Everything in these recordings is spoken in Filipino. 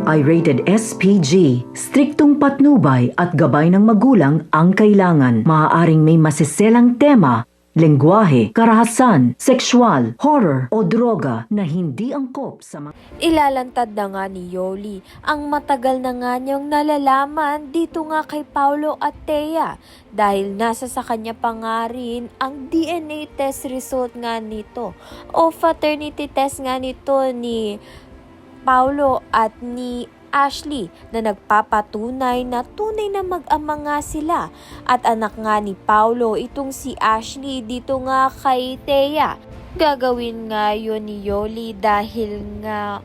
ito ay rated SPG. Striktong patnubay at gabay ng magulang ang kailangan. Maaaring may masiselang tema, lengguwahe, karahasan, sexual, horror o droga na hindi angkop sa mga... Ilalantad na nga ni Yoli ang matagal na nga niyang nalalaman dito nga kay Paulo at Thea dahil nasa sa kanya pa nga rin ang DNA test result nga nito o paternity test nga nito ni Paulo at ni Ashley na nagpapatunay na tunay na mag-ama nga sila at anak nga ni Paulo itong si Ashley dito nga kay Thea. Gagawin nga yun ni Yoli dahil nga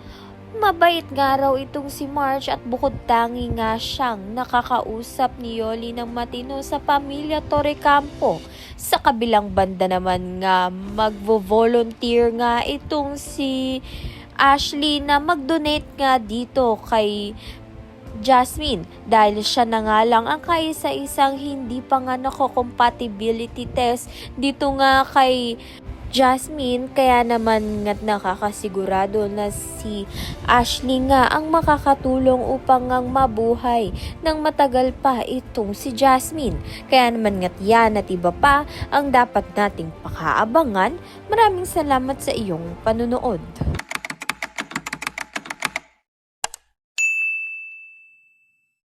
mabait nga raw itong si Marge at bukod tangi nga siyang nakakausap ni Yoli ng matino sa pamilya Torrecampo. Sa kabilang banda naman nga magvo-volunteer nga itong si Ashley na mag-donate nga dito kay Jasmine dahil siya na nga lang ang kaisa-isang hindi pa nga nako-compatibility test dito nga kay Jasmine, kaya naman nga nakakasigurado na si Ashley nga ang makakatulong upang ngang mabuhay ng matagal pa itong si Jasmine. Kaya naman nga't yan at iba pa ang dapat nating pakaabangan. Maraming salamat sa iyong panunood.